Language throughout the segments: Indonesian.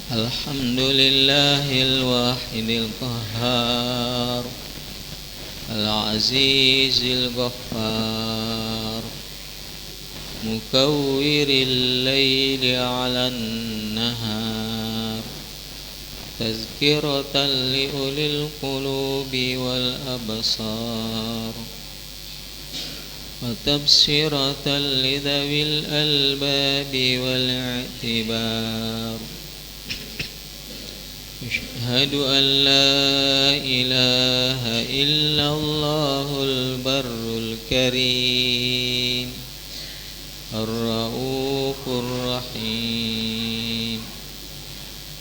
Alhamdulillahil wahidil qahhar, al-azizil ghaffar, mukawwiril laili 'alan nahar, tazkiratan li ulil qulubi wal absar, wa tabsiratan li dhawil albabi wal i'tibar. Asyhadu an la ilaha illallahul barrul karim, ar-raufur rahim.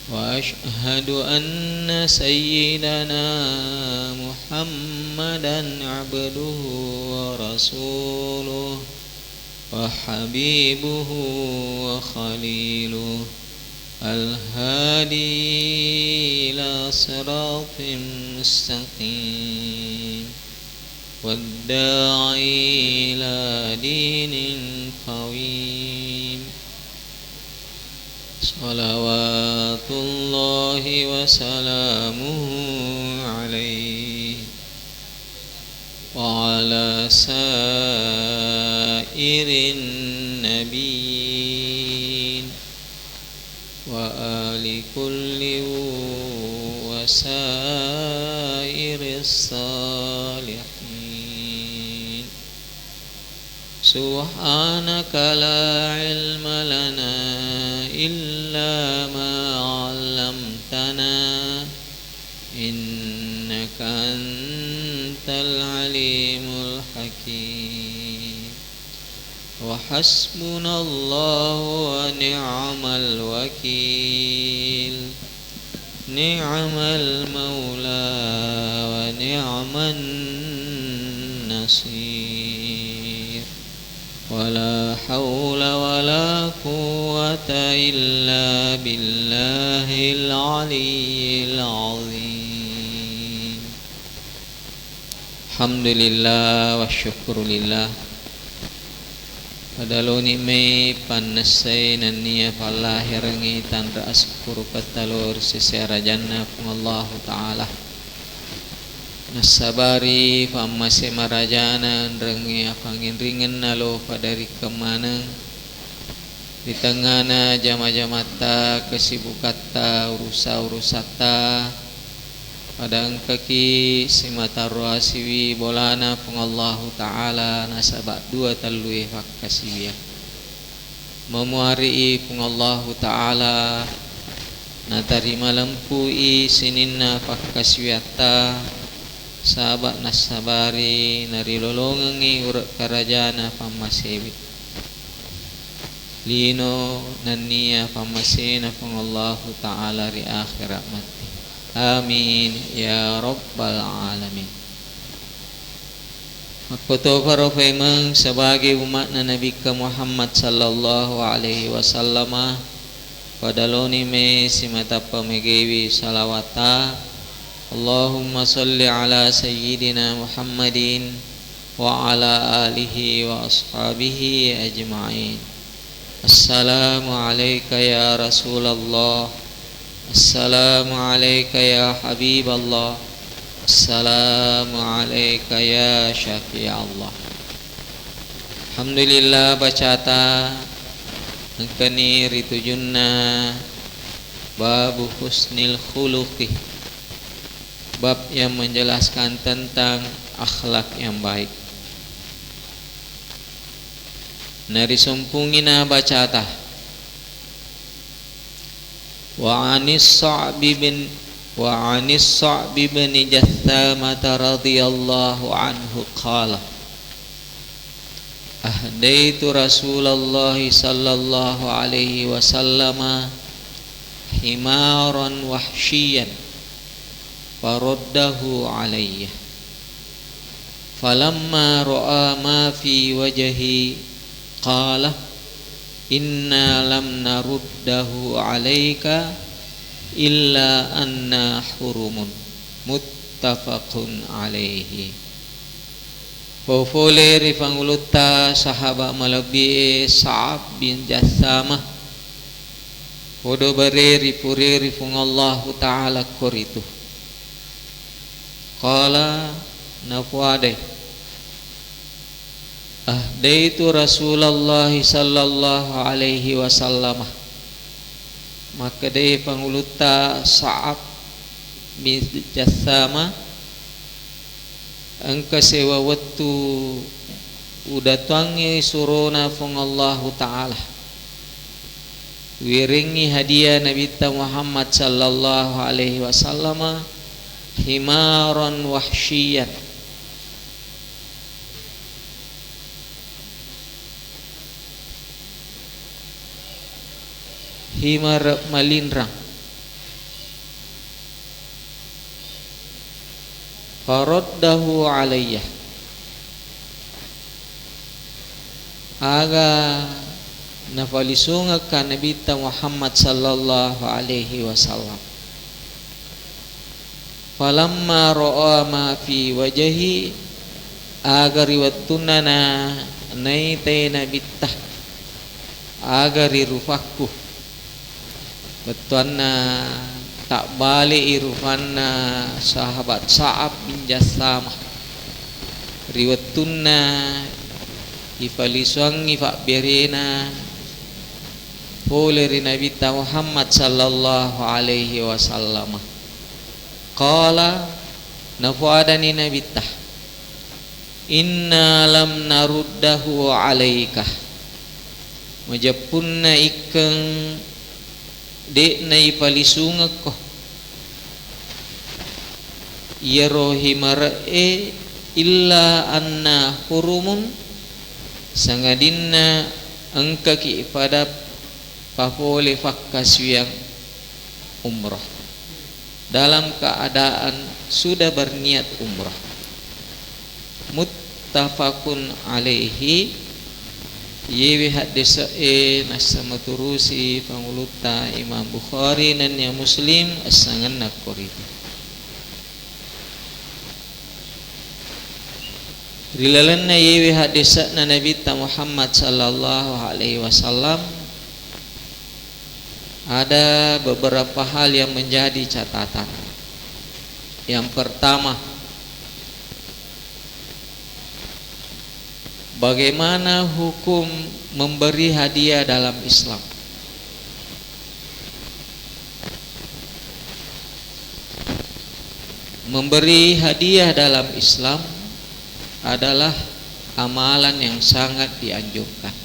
Wa asyhadu anna sayyidana Muhammadan abduhu wa rasuluh wa habibuhu wa khaliluh, al-hadi ila siratin mustaqim, wad-da'i ila dinin qawim. Salawatullahi wa salamuhu alaihi wa ala sairin nabiyyin wa ali kulli wa sairis salihin. Subhanaka la ilma lana illa ma 'allamtana, innaka antal alimul hakim. Wa hasbunallahu wa ni'mal wakil, ni'mal maula wa ni'man nasir. Wala hawla wala quwwata illa billahil aliyyil azim. Alhamdulillah wa syukurulillah. Padaloni may panasay naniya palahirangi tanda aspuru katalor sisera jannah kung Allah Ta'ala nasabari pamase marajana rengi apangin ringen nalo padari kemana di tengana jama-jamata kesibukata urusa-urusata padang kaki simatarwa siwi bolana pung Allah Ta'ala nasabak dua talui fakasiwia memuari pung Allah Ta'ala natarima lempui sininna fakasiwiata sahabat nasabari narilolongangi urat karajana pamasewi lino nania pamasena pung Allah Ta'ala ri akhirat mati. Amin ya rabbal alamin. Makoto para memang sebagai umat Nabi Muhammad sallallahu alaihi wasallam padaloni me simata pamegewi salawata Allahumma salli ala sayyidina Muhammadin wa ala alihi wa ashabihi ajma'in. Assalamu alayka ya Rasulullah, assalamu alayka ya Habiballah, assalamu alayka ya Syafi'allah. Alhamdulillah bacata angkani ritujunna babu husnil khuluqi, bab yang menjelaskan tentang akhlak yang baik. Nari sumpungina bacata wa anis Sa'bi bin Jathamah radhiyallahu anhu qala ahdaitu Rasulullah sallallahu alaihi wasallam himaran wahsyiyan faraddahu alayya falamma ra'a ma fi wajhi qala inna lam naruddahu alayka illa anna hurumun, muttafaqun alaihi. Fofole rifanguluta sahabat malabi Sa'ab bin Jathamah Podo bareri pureri fung Allah Ta'ala koritu. Qala nafuade ahdaitu Rasulullah sallallahu alaihi wasallam. Maka dia panguluta Sa'ab bin Jathama angka sewa waktu udah tuangi surona fung Allah Ta'ala wiringi hadiah Nabi Muhammad sallallahu alaihi wasallam himaran wahsyian, himar malinrang. Faraddahu alayya, aga nafalisungak Nabi Muhammad sallallahu alaihi wasallam. Falamma ra'a ma fi wajhi agari wattunana naitaina bittah agari rufakku betuanna tak balik irufanna sahabat Sa'ab bin Jassamah riwattunna ifalisuangi fak berena oleh Nabi Muhammad sallallahu alaihi wasallam. Qala nafuadani Nabi tah inna lam naruddahu alaika majapunna ikeng dek nai palisungak ko yarohi mar'e illa anna hurumun sangadinna engka ki pada papole fakkasuyang umrah dalam keadaan sudah berniat umrah. Muttafaqun alaihi yewi hadis nasama turusi panguluta Imam Bukhari dan yang Muslim asangan nakori. Rilalanna yewi hadis na Nabi Muhammad sallallahu alaihi wasallam ada beberapa hal yang menjadi catatan. Yang pertama, bagaimana hukum memberi hadiah dalam Islam? Memberi hadiah dalam Islam adalah amalan yang sangat dianjurkan.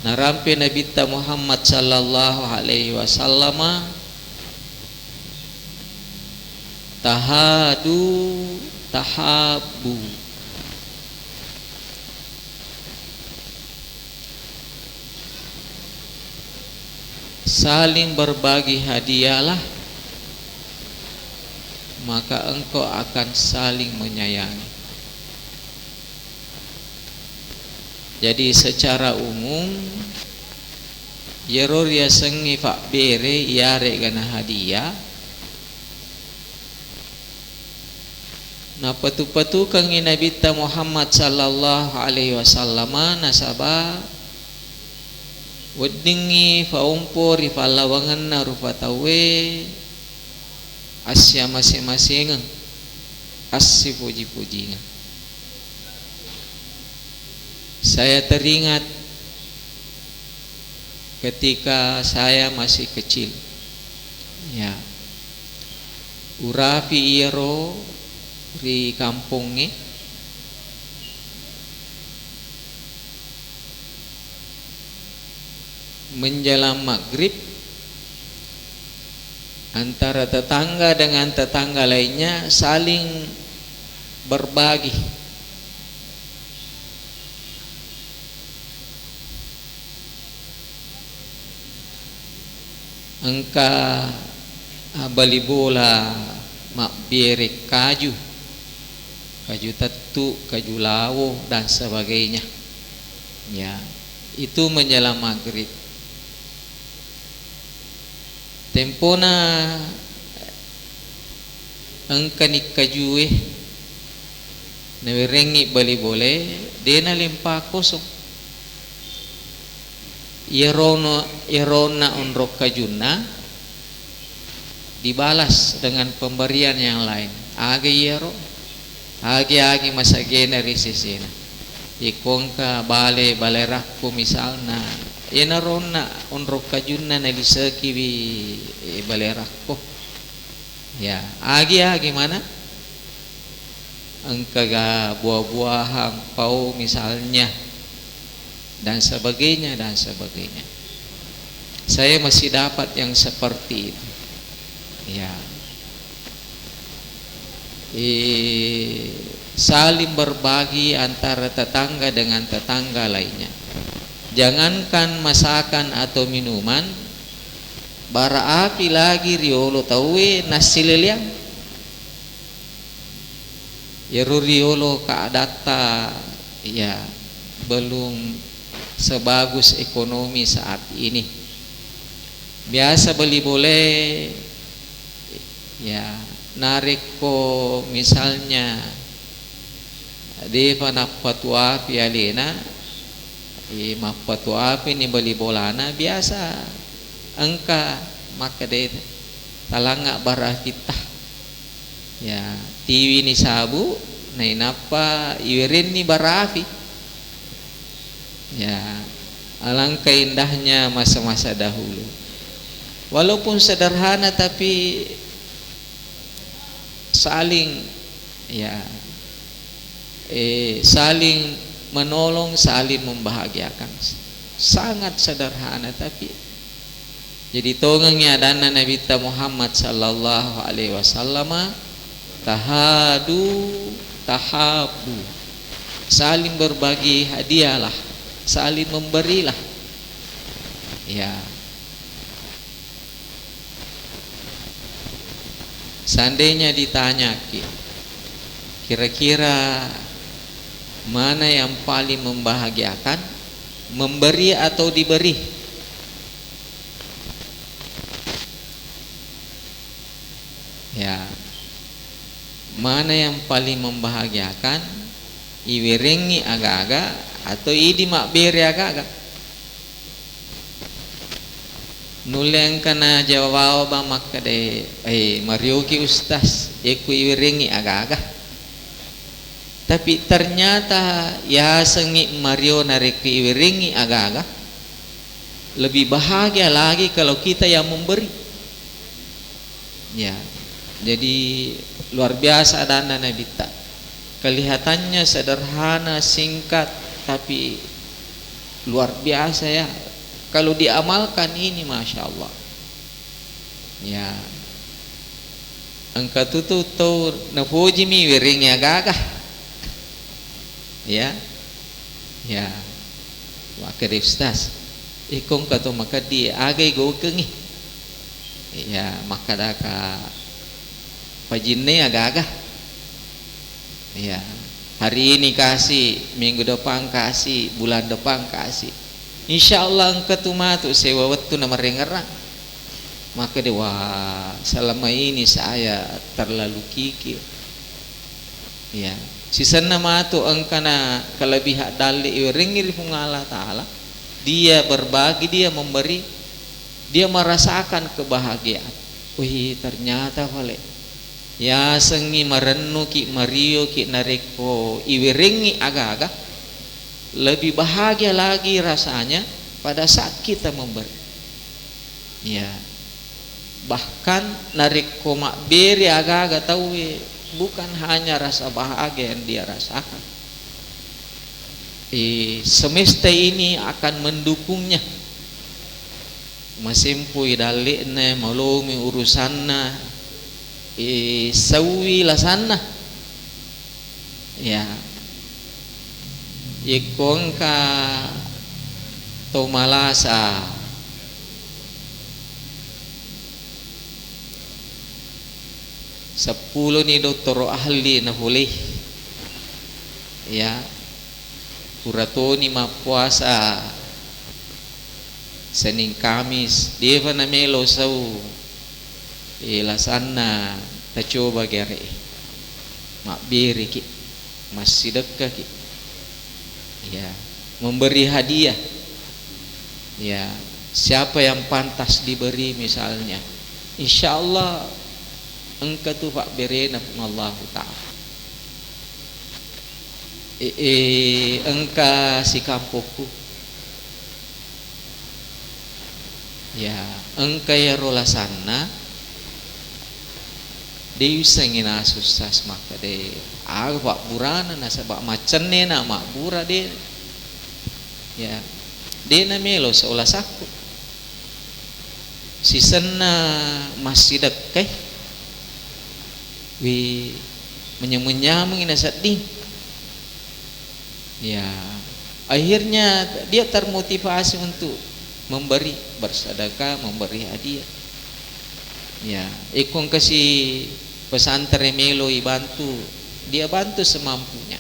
Narampi Nabi Muhammad sallallahu alaihi wasallam tahadu tahabu, saling berbagi hadiahlah maka engkau akan saling menyayangi. Jadi secara umum yeror ya sengi fak bere yare gana hadiah na patu-patu kangi Nabi Muhammad sallallahu alaihi wasallam nasaba weddingi faumpor ifalawangan na rupatawe asya masing-masing assi puji-pujian. Saya teringat ketika saya masih kecil, ya, urapi iro di kampungnya menjelang maghrib antara tetangga dengan tetangga lainnya saling berbagi. Engka bali bola mak bierek kaju tatu, kaju lawo dan sebagainya. Ya, itu menjelang maghrib. Tempona engka ni kaju nawirengi bali boleh dena limpa kosong. irona unrok kajuna dibalas dengan pemberian yang lain. Agi masa generisisina ikongka bale rakko misalna inarona unrok kajuna nalisaki bale rakko ya agi mana engkaga buah-buahan pau misalnya dan sebagainya. Saya masih dapat yang seperti itu ya. Saling berbagi antara tetangga dengan tetangga lainnya. Jangankan masakan atau minuman, bara api lagi riolo tawe nasi leliang ya riolo kaadata ya belum sebagus ekonomi saat ini. Biasa beli boleh ya narik ko misalnya di panapatu api alena mapatu api ni beli bolana biasa engka maka de talanga barah kita ya tiwi ni sabu na inapa iwirin ni barafi ya. Alangkah indahnya masa-masa dahulu, walaupun sederhana tapi saling ya saling menolong, saling membahagiakan. Sangat sederhana tapi jadi tongengnya dana Nabi Muhammad sallallahu alaihi wasallam tahabu, saling berbagi hadiahlah, saling memberilah ya. Seandainya ditanya kira-kira mana yang paling membahagiakan, memberi atau diberi? Ya, mana yang paling membahagiakan, iwiringi agak-agak atau idi makberi agak-agak? Nuleng kana jawab maka de Marioki Ustaz iku iwiringi agak-agak. Tapi ternyata ya sengi Mario narik iwiringi agak-agak lebih bahagia lagi kalau kita yang memberi ya. Jadi luar biasa dana Nabi tak. Kelihatannya sederhana, singkat, tapi luar biasa ya. Kalau diamalkan ini masya Allah ya. Engkau tuh tahu nafuji mi wiringnya gagah ya ya. Wakil Ustaz ikong kata maka dia agai go kengi ya maka daka pajinnya agak-agak ya. Hari ini kasih, minggu depan kasih, bulan depan kasih, insya Allah engkau tu matu sewa waktu nama rengerang. Maka dia wah selama ini saya terlalu kikir ya. Sisa nama tu engkana kelebihan dalil ringir Allah Ta'ala, dia berbagi, dia memberi, dia merasakan kebahagiaan. Wih ternyata boleh ya sengi marenu ki Mario ki nareko iwiringi agak-agak lebih bahagia lagi rasanya pada saat kita memberi ya. Bahkan nareko makberi agak-agak tahu bukan hanya rasa bahagia yang dia rasakan, semesta ini akan mendukungnya. Masimpui dalikna malumi urusanna sawi lasana ya. Ikongka tomalasa sepuluh ni dokter ahli na boleh ya. Kuratoni mapuasa Senin Kamis dia na melo sau lasana ta coba gere makbiri ki masih dekat ki ya, memberi hadiah Ya, siapa yang pantas diberi misalnya, insya Allah engkau tu pak berena pun Allah Ta'ala. Engkau si kampuku, ya engkau ya rola sana, dia usangina susah maka de, pak burana nasa pak macenne na mak bura de, ya de na melo seolah saku, si sana masih dekai, wi menyamung ina sedih. Ya, akhirnya dia termotivasi untuk memberi, bersedekah, memberi hadiah. Ya, ikon kasih pesantren melo bantu, dia bantu semampunya.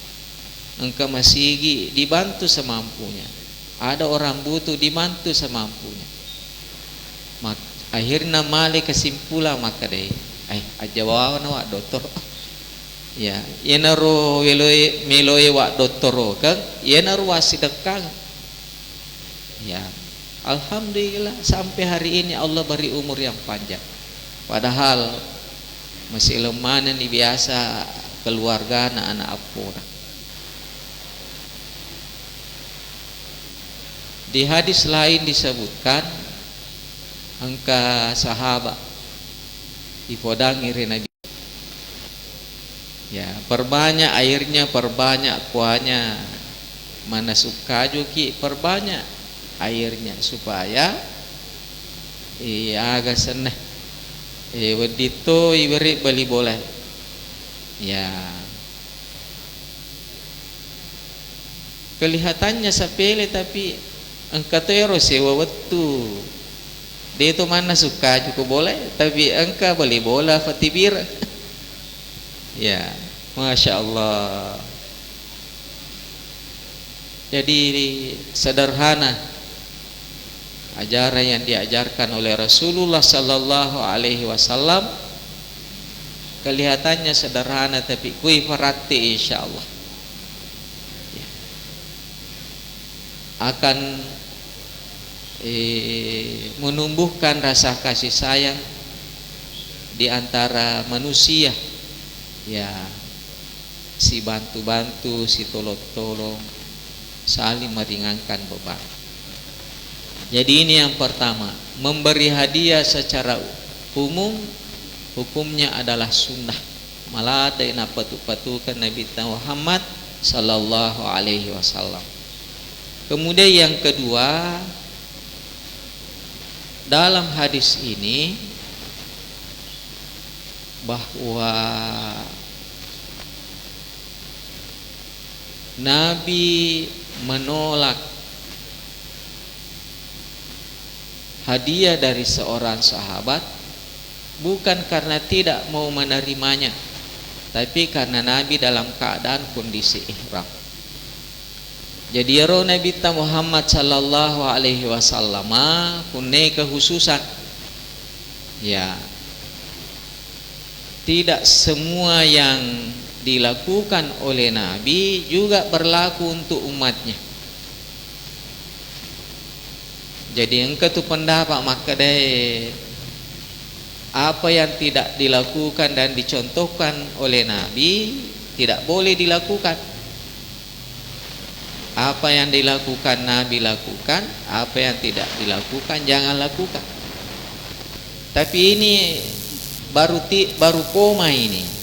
Engkau masih dibantu semampunya. Ada orang butuh dibantu semampunya. Akhirnya male kesimpulan maka deh, aja wawan wak dokter. Ya, yenaro meloe wak doktoro kan, yenaro wasidekang. Ya, alhamdulillah sampai hari ini Allah beri umur yang panjang. Padahal masih lemah nih biasa keluarga anak-anak apura. Di hadis lain disebutkan angka sahabat ipodangi Nabi. Ya, perbanyak airnya, perbanyak kuahnya. Mana suka juki, perbanyak airnya supaya agak seneh. Wedito iberi beli boleh. Ya. Kelihatannya sepele tapi engkau tero sewa wetu. Dia itu mana suka juga boleh, tapi engkau beli bola fatibir. Ya, Masya Allah. Jadi sederhana ajaran yang diajarkan oleh Rasulullah Sallallahu Alaihi Wasallam. Kelihatannya sederhana tapi kui farati insya Allah ya, akan menumbuhkan rasa kasih sayang di antara manusia. Ya, si bantu-bantu, si tolong-tolong, saling meringankan beban. Jadi ini yang pertama, memberi hadiah secara umum hukumnya adalah sunnah. Malah ada yang patu-patukan Nabi Muhammad Sallallahu Alaihi Wasallam. Kemudian yang kedua, dalam hadis ini bahwa Nabi menolak hadiah dari seorang sahabat bukan karena tidak mau menerimanya, tapi karena Nabi dalam keadaan kondisi ihram. Jadi Nabi Muhammad Sallallahu Alaihi Wasallam punya kekhususan. Ya, tidak semua yang dilakukan oleh Nabi juga berlaku untuk umatnya. Jadi engkau tu pendapat maka deh apa yang tidak dilakukan dan dicontohkan oleh Nabi tidak boleh dilakukan. Apa yang dilakukan Nabi lakukan, apa yang tidak dilakukan jangan lakukan. Tapi ini baru koma ini.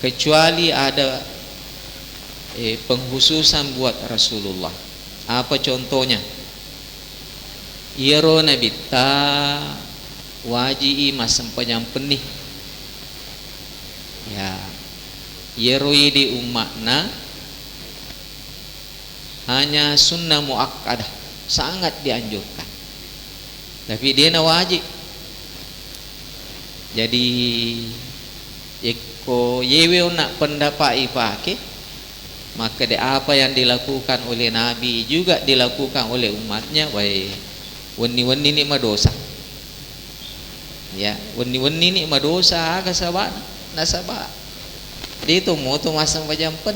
Kecuali ada penghususan buat Rasulullah. Apa contohnya? Iro Nabi ta waji masam penyampenih. Ya, iro di umatna hanya sunnah muakkadah, sangat dianjurkan. Tapi dia wajib. Jadi eko yewe nak pendapat ipake, maka apa yang dilakukan oleh Nabi juga dilakukan oleh umatnya. Wani-wani ni madosa. Ya, wani-wani ni madosa kasaba nasaba. Dia tu mau tu masam pajampen.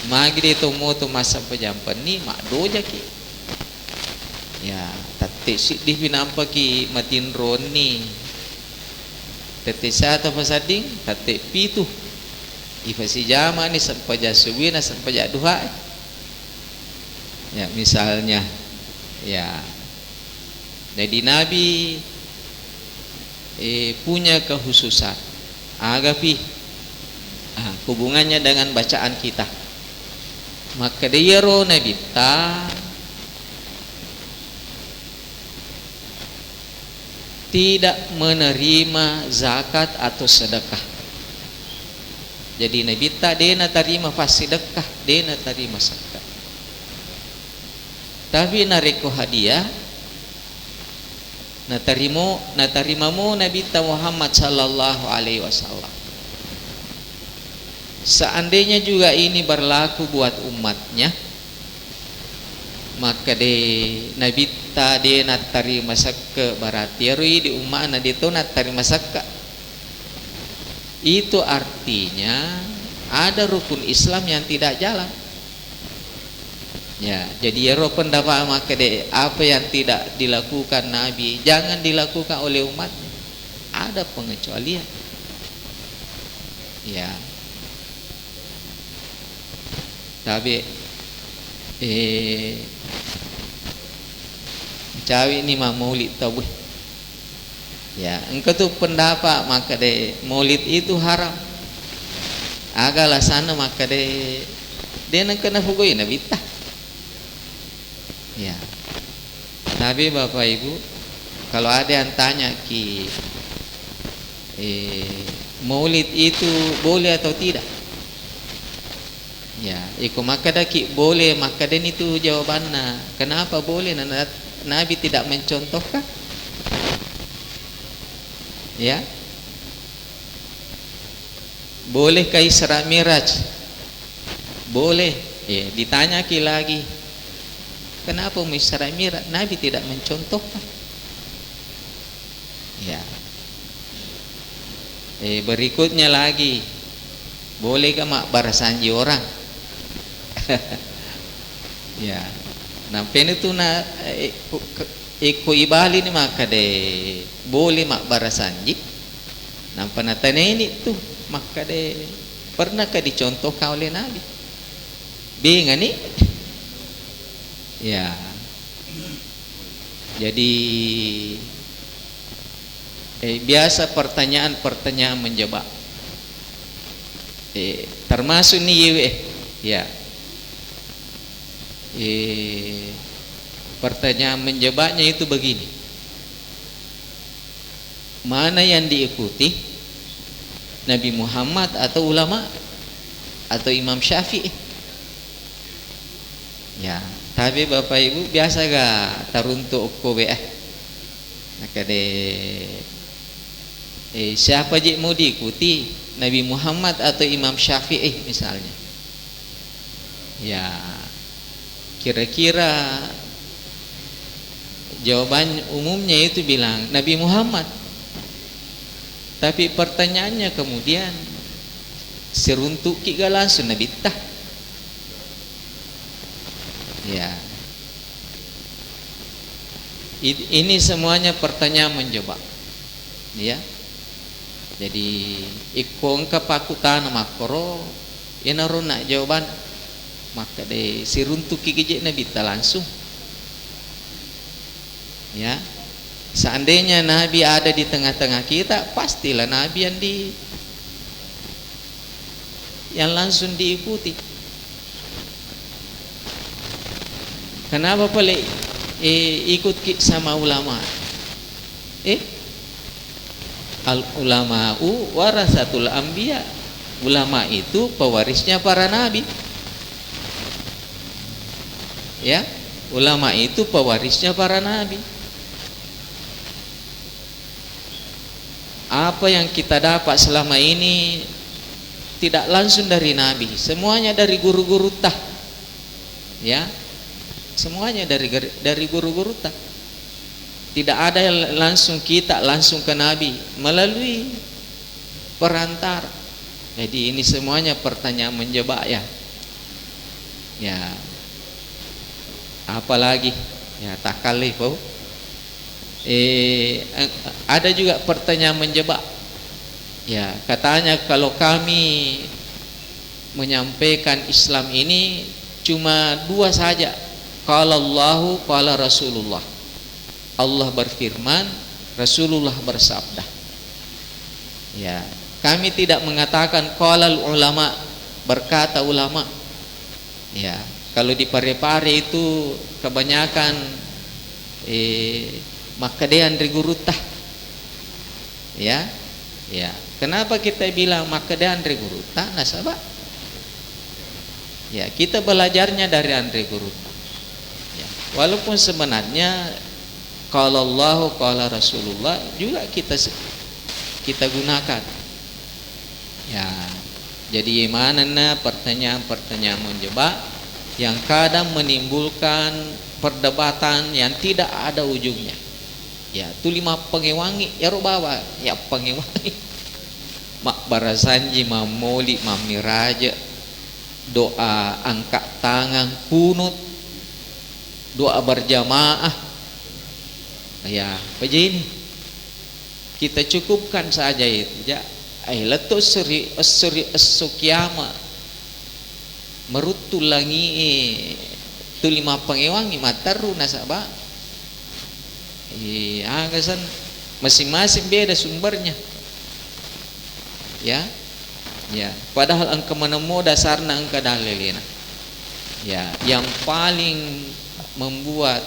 magri to mo to masa pajampan ni mak doja ki ya tatte si di pinampa ki matin ron ni tatte sa ta pasading tatte pitu ifasi jama ni sampaja subuh na sampaja duha ya misalnya ya jadi Nabi punya kekhususan agapi hubungannya dengan bacaan kita, maka dia roh Nabi tidak menerima zakat atau sedekah. Jadi Nabi dia terima pas sedekah, dia terima zakat. Tapi nareko hadiah natarimamu Nabi Muhammad sallallahu alaihi wasallam. Seandainya juga ini berlaku buat umatnya, maka Nabi tadi natarima sakka berarti di umat nadi itu natarima sakka. Itu artinya ada rukun Islam yang tidak jalan. Ya, jadi pendapat maka apa yang tidak dilakukan Nabi jangan dilakukan oleh umatnya. Ada pengecualian. Ya. Tapi cawi ini mah maulid tahu. Ya, engkau tuh pendapat maka maulid itu haram. Agalah sana maka dia nak kena hukui Nabi tah. Ya. Tapi Bapak Ibu, kalau ada yang tanya ki maulid itu boleh atau tidak? Ya, iku maka daki boleh, maka dan itu jawabannya. Kenapa boleh? Nabi tidak mencontohkan. Ya. Bolehkah Isra Miraj? Boleh. Ya, ditanya ki lagi. Kenapa Isra Miraj? Nabi tidak mencontohkan. Ya. Berikutnya lagi. Bolehkah makbar sanji orang? Ya. Nampak itu ibali ni maka boleh makbar sanji. Nampak natanya ini tuh maka pernahkah dicontohkan oleh Nabi? Bingung ni? Ya. Jadi biasa pertanyaan menjebak. Termasuk ni ya. Pertanyaan menjebaknya itu begini. Mana yang diikuti? Nabi Muhammad atau ulama atau Imam Syafi'i? Ya, tapi Bapak Ibu biasa gak taruntuk kowe maka siapa je mau diikuti? Nabi Muhammad atau Imam Syafi'i misalnya? Ya, kira-kira jawaban umumnya itu bilang Nabi Muhammad. Tapi pertanyaannya kemudian seruntuk ki langsung Nabi tah. Ya. Ini semuanya pertanyaan menjebak. Ya. Jadi ikong kepakutan makro inaron nak jawaban maka seruntuk ki Nabi tah langsung. Ya. Seandainya Nabi ada di tengah-tengah kita, pastilah Nabi yang langsung diikuti. Kenapa boleh ikut sama ulama? Al ulama'u warasatul anbiya. Ulama itu pewarisnya para nabi. Ya, ulama itu pewarisnya para nabi. Apa yang kita dapat selama ini tidak langsung dari Nabi, semuanya dari guru-guru tah. Ya, semuanya dari guru-guru tah. Tidak ada yang langsung kita langsung ke Nabi melalui perantara. Jadi ini semuanya pertanyaan menjebak ya. Ya, apalagi ya takalif. Ada juga pertanyaan menjebak. Ya, katanya kalau kami menyampaikan Islam ini cuma dua saja, qala Allahu qala Rasulullah. Allah berfirman, Rasulullah bersabda. Ya, kami tidak mengatakan qala ulama, berkata ulama. Ya, kalau di Parepare itu kebanyakan makadean rigurutah. Ya, ya. Kenapa kita bilang makadean rigurutah? Nasabah. Ya, kita belajarnya dari Andre Guruta. Ya, walaupun sebenarnya kalau Allah, kalau Rasulullah juga kita gunakan. Ya, jadi mana pertanyaan-pertanyaan menjebak yang kadang menimbulkan perdebatan yang tidak ada ujungnya. Ya, tu 5 pengewangi ya bawa ya pengewangi. Mak barasanji mamoli mamiraja, doa angkat tangan kunut, doa berjamaah. Ya, begini kita cukupkan saja itu ya. Letu suri esukiyama merutulangi tu 5 pengewangi mataru nasabah. Agasan masing-masing beda sumbernya. Ya. Ya, padahal angka menemu dasarna angka dalilina. Ya, yang paling membuat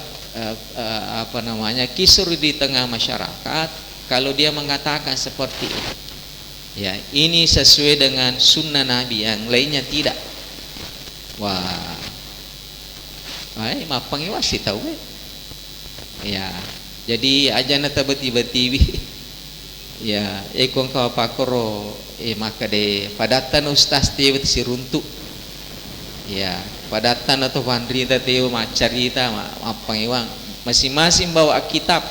kisur di tengah masyarakat kalau dia mengatakan seperti ini. Ya, ini sesuai dengan sunnah Nabi, yang lainnya tidak. Wah, maaf pengiwasi tahu. Ya, jadi aja nata beti-beti. Ya, ekong kau pakoro maka de padatan ustaz teu si runtuk. Ya, padatan atau pandrita teu macarita apa iwang masing-masing bawa kitab.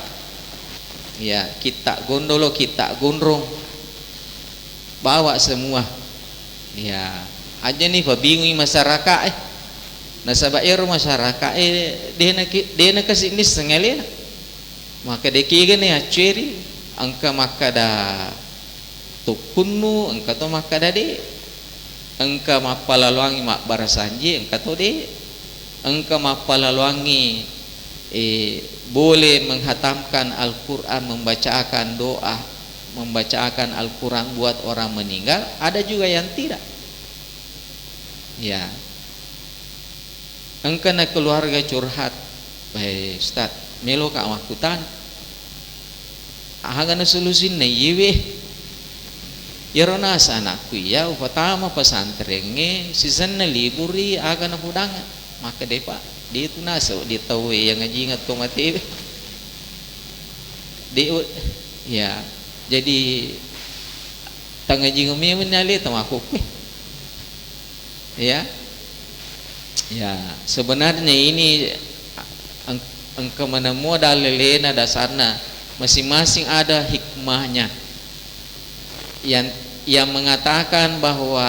Ya, kita gondolo, kita gondrong, bawa semua. Ya, aja nih bingung masyarakat nasabair masyarakat dia kasih ini sengaja. Maka dekigan nih aceri angka maka da tukunu angka to maka da de angka mapalaluangi mak barasanji angka to de angka mapalaluangi boleh menghatamkan Al-Quran, membacakan doa, membacakan Al-Quran buat orang meninggal. Ada juga yang tidak. Ya, angka na keluarga curhat, baik Ustaz melo ka wakutan ahagana solusin na yiwe yarona sa anakku ya upatama pesantrennya season na liburi agana pudangan maka depa di itu naso di tahu yang ngajingat ko mati di ya jadi tangajing umi menyali tamaku ya ya sebenarnya ini engkau menemu dalilena dasarna masing-masing ada hikmahnya yang mengatakan bahwa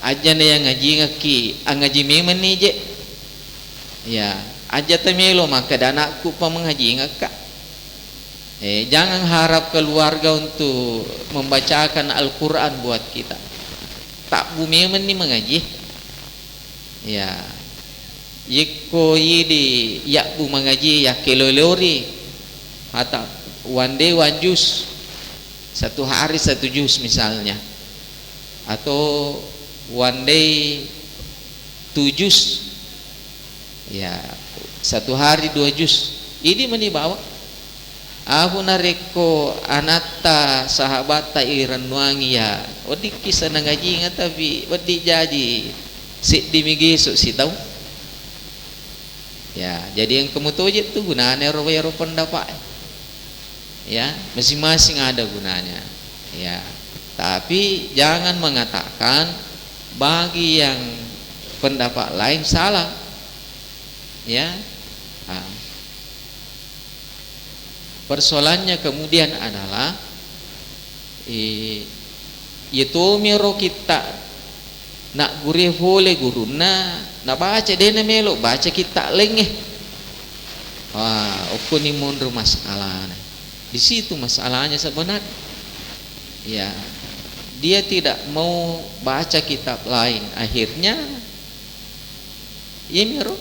aja yang ngaji ngaki ngaji memen ni je ya aja temelo maka anakku pa mengaji ngaka jangan harap keluarga untuk membacakan Al-Quran buat kita tak bumi ni mengaji ya yiko yidi yak bu mengaji ya kelolori atau one day one juz, satu hari satu juz misalnya, atau one day 2 juz ya satu hari 2 juz. Ini menibawa aku nareko anata sahabat ta iranwangi ya odi kisah nangaji ngatabi odi jadi si dimigiso si tahu. Ya, jadi yang kemutojit itu gunanya ero pendapat. Ya, masing-masing ada gunanya. Ya, tapi jangan mengatakan bagi yang pendapat lain salah. Ya, persoalannya kemudian adalah itu miro kita nak gurih boleh guruna nak baca dena melo baca kita lengeh. Wah, ukuni mundur masalah. Di situ masalahnya sebenarnya. Ya, dia tidak mau baca kitab lain. Akhirnya ya miro.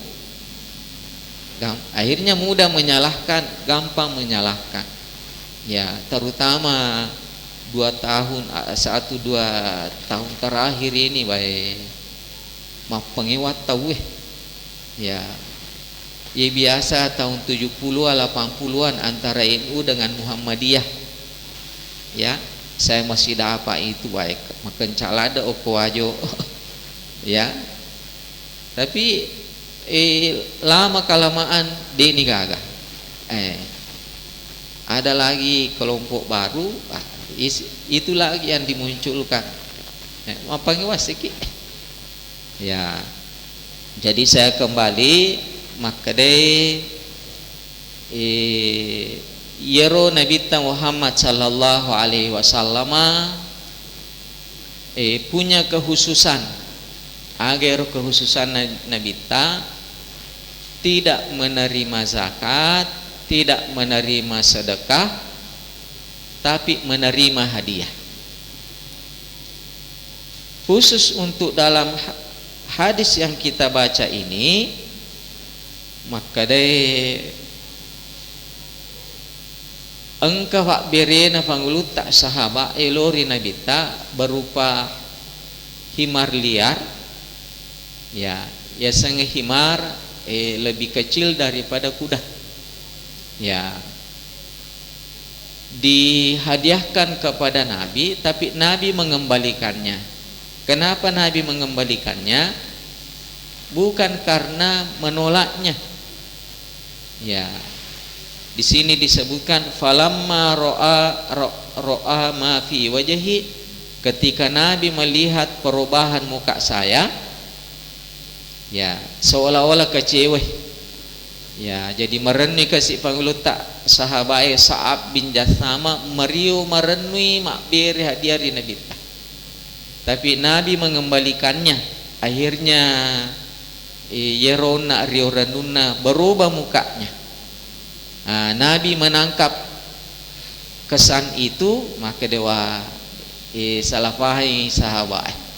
Akhirnya mudah menyalahkan, gampang menyalahkan. Ya, terutama 2 tahun 1-2 tahun terakhir ini baik pengiwat tahu ya. Ya biasa tahun 70-an 80-an antara NU dengan Muhammadiyah. Ya, saya masih dapat itu baik makan calada okoajo. Ya. Tapi lama kelamaan deni gagah. Ada lagi kelompok baru, itu lagi yang dimunculkan. Apa ngiwasiki? Ya. Jadi saya kembali maka yero Nabi Muhammad sallallahu alaihi wasallam punya kehususan agar kehususan Nabi tidak menerima zakat, tidak menerima sedekah, tapi menerima hadiah. Khusus untuk dalam hadis yang kita baca ini, maka engkau hak berena pangulu tak sahabat elori nabita berupa himar liar. Ya sange himar lebih kecil daripada kuda. Ya, dihadiahkan kepada Nabi, tapi Nabi mengembalikannya. Kenapa Nabi mengembalikannya? Bukan karena menolaknya. Ya, di sini disebutkan falamma ro'a ma fi wajhi, ketika Nabi melihat perubahan muka saya, ya seolah-olah kecewa. Ya, jadi merenui kasih panggulu tak sahabat Sa'ab bin Jathama meriu merenui mak beri hadiah Nabi. Tapi Nabi mengembalikannya. Akhirnya yerona rioranuna berubah mukanya. Nabi menangkap kesan itu, maka dewa salah faham sahabat.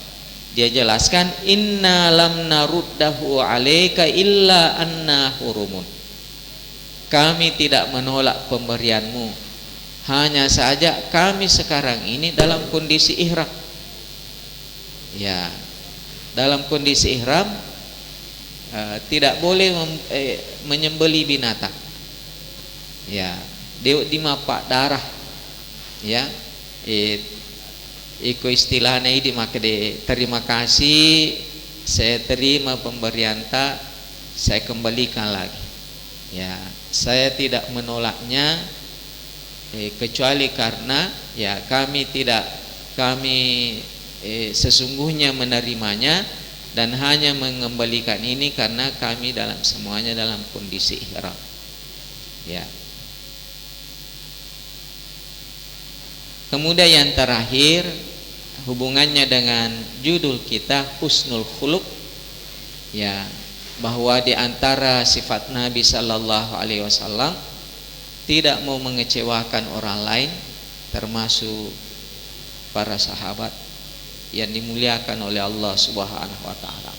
Dia jelaskan inna lam naruddahu alaika illa anna hurumun. Kami tidak menolak pemberianmu, hanya saja kami sekarang ini dalam kondisi ihram. Ya, dalam kondisi ihram tidak boleh menyembeli binatang. Ya, di mapak darah. Ya, iko istilahnya ini maka terima kasih, saya terima pemberian tak, saya kembalikan lagi. Ya, saya tidak menolaknya kecuali karena ya kami sesungguhnya menerimanya dan hanya mengembalikan ini karena kami semuanya dalam kondisi ihram. Ya. Kemudian yang terakhir hubungannya dengan judul kita husnul khuluq, ya, bahwa di antara sifat Nabi sallallahu alaihi wasallam tidak mau mengecewakan orang lain, termasuk para sahabat yang dimuliakan oleh Allah Subhanahu wa taala.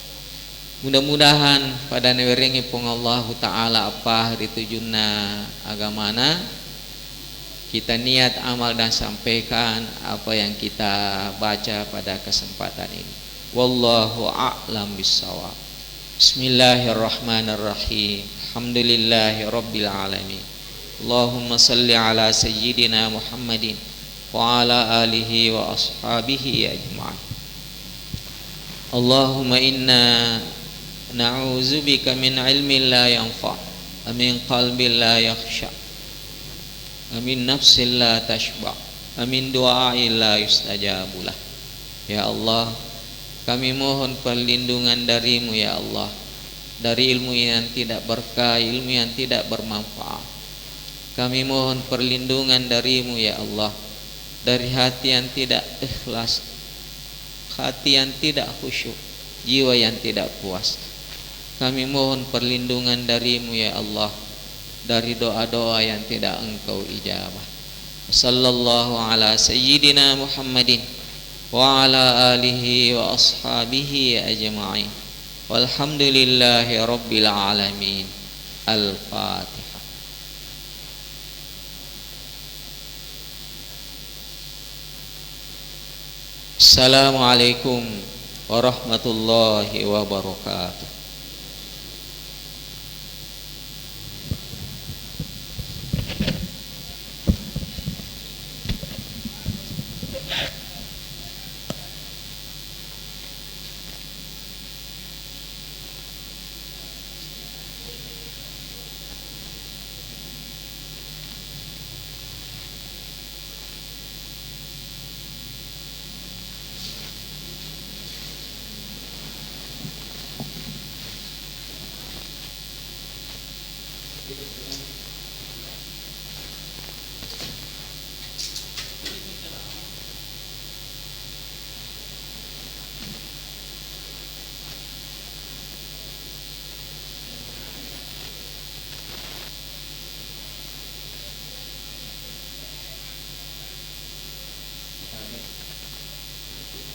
Mudah-mudahan pada newerengi pung Allah taala apa hari tujuna agamana kita niat amal dan sampaikan apa yang kita baca pada kesempatan ini. Wallahu a'lam bissawab. Bismillahirrahmanirrahim. Alhamdulillahi rabbil alamin. Allahumma salli ala sayyidina Muhammadin wa ala alihi wa ashabihi ajma'in. Allahumma inna na'udzubika min ilmin la yanfa' wa min qalbin la yakhsha' amin nafsin la tashba' amin du'ain la yustajabulah. Ya Allah, kami mohon perlindungan darimu ya Allah, dari ilmu yang tidak berkah, ilmu yang tidak bermanfaat. Kami mohon perlindungan darimu ya Allah, dari hati yang tidak ikhlas, hati yang tidak khusyuk, jiwa yang tidak puas. Kami mohon perlindungan darimu ya Allah dari doa-doa yang tidak engkau ijabah. Sallallahu ala sayyidina Muhammadin wa ala alihi wa ashabihi ajma'in. Walhamdulillahi rabbil alamin. Al-Fatihah. Assalamualaikum warahmatullahi wabarakatuh.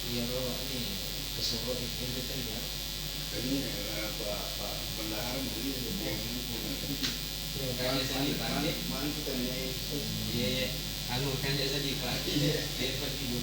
Iya bro, ini kesuruh itu kan ya. Ini Pak Bendahara beli yang ini kan jadi Pak. Mana kita nih? Iya, anu kan jadi Pak. Iya, dapat ibu.